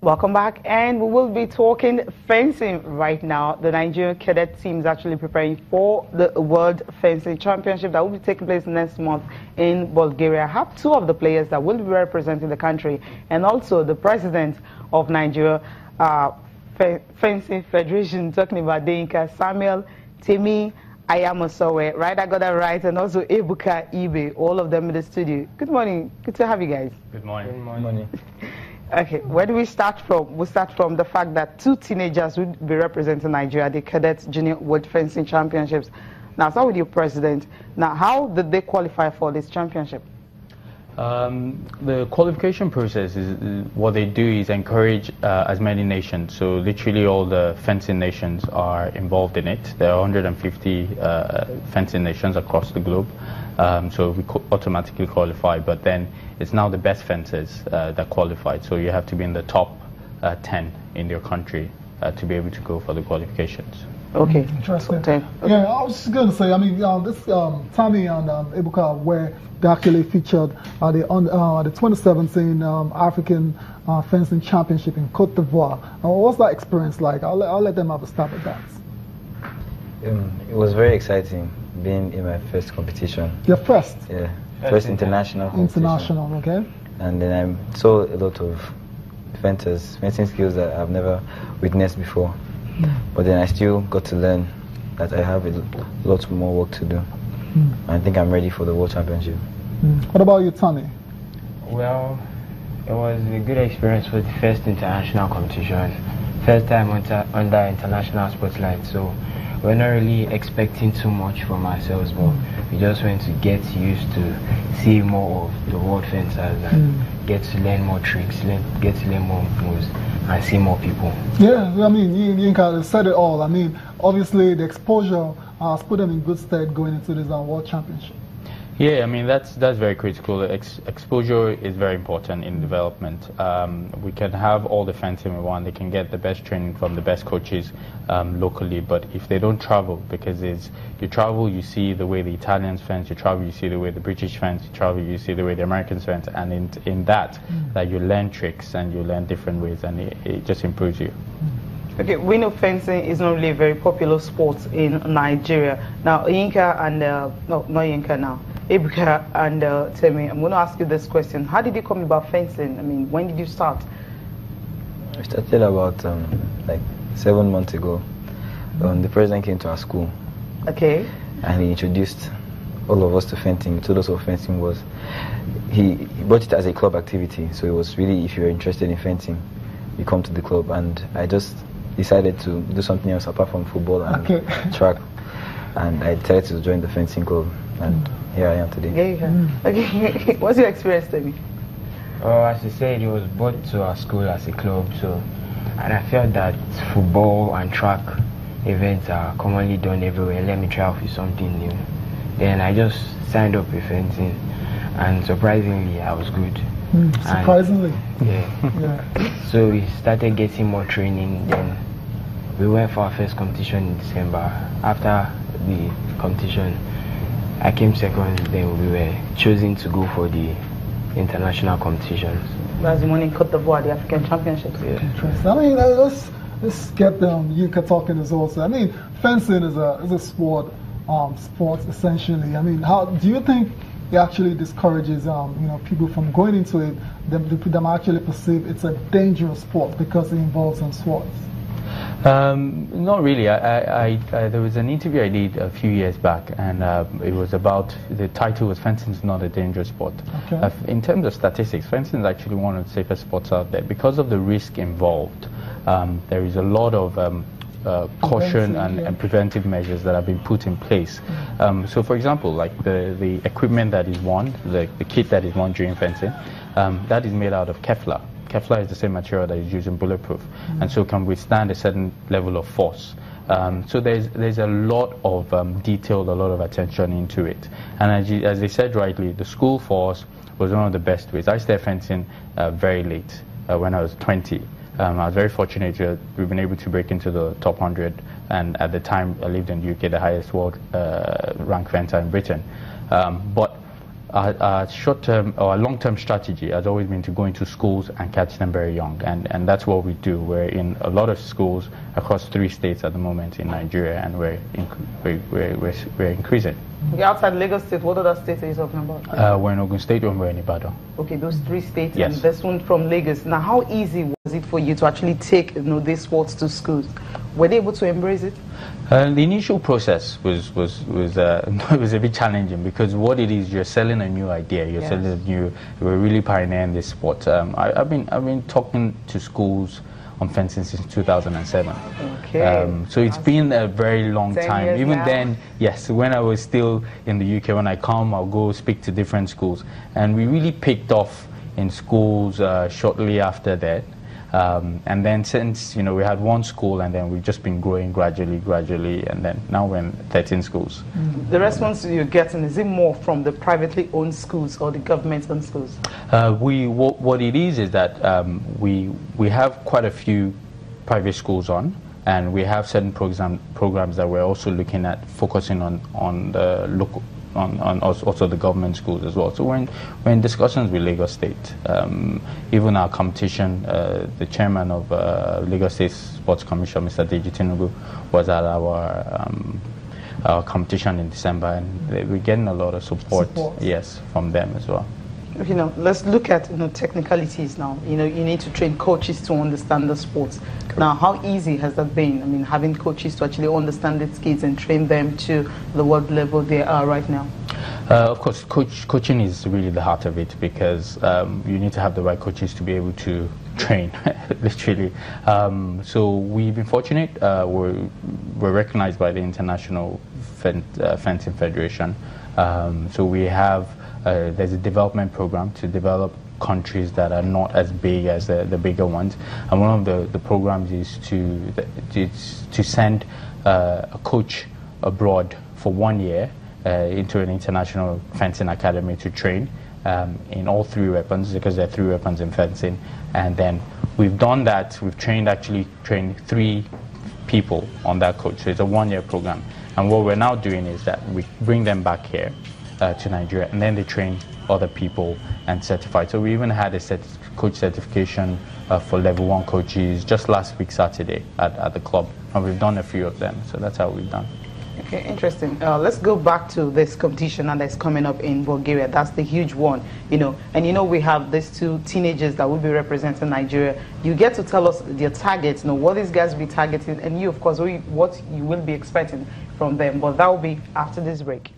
Welcome back, and we will be talking fencing right now. The Nigerian cadet team is actually preparing for the World Fencing Championship that will be taking place next month in Bulgaria. I have two of the players that will be representing the country, and also the president of Nigeria Fencing Federation, talking about Deyinka Samuel, Temi Ayamosowe, right? I got that right, and also Ebuka Ibe, all of them in the studio. Good morning. Good to have you guys. Good morning. Good morning. Okay, where do we start from? We start from the fact that two teenagers will be representing Nigeria at the Cadets Junior World Fencing Championships. Now, start with your president. Now, how did they qualify for this championship? The qualification process is what they do is encourage as many nations. So literally all the fencing nations are involved in it. There are 150 fencing nations across the globe. So we automatically qualify, but then it's now the best fencers that qualified. So you have to be in the top 10 in your country to be able to go for the qualifications. Okay. Interesting. Okay. Yeah, I was just going to say, I mean, this Tami and Ebuka, where they actually featured at the 2017 African Fencing Championship in Cote d'Ivoire. What was that experience like? I'll let them have a stab at that. It was very exciting being in my first competition. Your first? Yeah, first international competition. International, okay. And then I saw a lot of fencing skills that I've never witnessed before. But then I still got to learn that I have a lot more work to do. I think I'm ready for the World Championship. What about you, Tami? Well, it was a good experience for the first international competition. First time under international spotlight, so we're not really expecting too much from ourselves, but we just went to get used to see more of the world fencers and get to learn more tricks, get to learn more moves, and see more people. Yeah, I mean, Yinka said it all. I mean, obviously the exposure has put them in good stead going into this World Championship. Yeah, I mean, that's very critical. Exposure is very important in development. We can have all the fencing we want. They can get the best training from the best coaches locally, but if they don't travel, because you travel, you see the way the Italians fence, you travel, you see the way the British fence, you travel, you see the way the Americans fence, and in that you learn tricks and you learn different ways, and it just improves you. Okay, we know fencing is not really a very popular sport in Nigeria. Now, Yinka and, no, not Yinka now, Ebuka and Temi, I'm going to ask you this question. How did you come about fencing? I mean, when did you start? I started about like 7 months ago. The president came to our school. Okay. And he introduced all of us to fencing. He told us what fencing was. He brought it as a club activity. So it was really, if you're interested in fencing, you come to the club. And I just decided to do something else apart from football and track. And I decided to join the fencing club. And here I am today. Okay. What's your experience, Temi? As you said, it was brought to our school as a club, and I felt that football and track events are commonly done everywhere. Let me try out with something new. Then I just signed up with fencing, and surprisingly, I was good. Surprisingly? Yeah. So we started getting more training. Then we went for our first competition in December. After the competition, I came second, then we were chosen to go for the international competitions. That's the one in Cote d'Ivoire, the African Championships. Yeah. Interesting. I mean, let's get them. Yinka talking as also. I mean, fencing is a sport, sports essentially. I mean, how do you think it actually discourages people from going into it? Them actually perceive it's a dangerous sport because it involves some swords. Not really. There was an interview I did a few years back, and it was about, the title was "Fencing is not a dangerous sport." Okay. In terms of statistics, fencing is actually one of the safest sports out there because of the risk involved. There is a lot of caution and preventive measures that have been put in place. So, for example, like the equipment that is worn, the kit that is worn during fencing, that is made out of Kevlar. Kevlar is the same material that is used in bulletproof, and so can withstand a certain level of force. So there's a lot of detail, a lot of attention into it. And as they said rightly, the school force was one of the best ways. I started fencing very late, when I was 20. I was very fortunate that we've been able to break into the top 100, and at the time I lived in the UK, the highest world ranked fencer in Britain. But our short-term or long-term strategy has always been to go into schools and catch them very young, and that's what we do. We're in a lot of schools across 3 states at the moment in Nigeria, and we're increasing. Okay, outside Lagos State, what other states are you talking about? We're in Ogun State and we're in Ibadan. Okay, those 3 states, yes. And this one from Lagos. Now, how easy was it for you to actually take these sports to schools? Were they able to embrace it? The initial process was it was a bit challenging, because what it is, you're selling a new idea, you're selling a new. We're really pioneering this sport. I've been talking to schools on fencing since 2007. Okay. So it's been a very long time. Even now. then, yes, when I was still in the UK, when I come, I'll go speak to different schools, and we really picked off in schools shortly after that. And then since, we had 1 school, and then we've just been growing gradually, and then now we're in 13 schools. The response you're getting, is it more from the privately owned schools or the government-owned schools? What it is that we have quite a few private schools on, and we have certain programs that we're also looking at, focusing on the local, on also the government schools as well. So we're in discussions with Lagos State. Even our competition, the chairman of Lagos State Sports Commission, Mr. Deji Tinubu, was at our competition in December, and we're getting a lot of support. Yes, from them as well. Let's look at technicalities now. You need to train coaches to understand the sports. Correct. Now, how easy has that been? I mean, having coaches to actually understand the kids and train them to the world level they are right now. Of course, coaching is really the heart of it, because you need to have the right coaches to be able to train, literally. So we've been fortunate. We're recognized by the International Fencing Federation. So we have. There's a development program to develop countries that are not as big as the bigger ones, and one of the programs is to send a coach abroad for 1 year into an international fencing academy to train in all 3 weapons, because there are 3 weapons in fencing. And then we've done that. We've trained 3 people on that coach. So it's a 1-year program, and what we're now doing is that we bring them back here to Nigeria, and then they train other people and certify. So we even had a coach certification for level 1 coaches just last week Saturday at the club, and we've done a few of them. So that's how we've done. Okay, interesting. Let's go back to this competition that's coming up in Bulgaria. That's the huge one, and we have these 2 teenagers that will be representing Nigeria. You get to tell us their targets, what these guys will be targeting, and you, of course, what you will be expecting from them. But that will be after this break.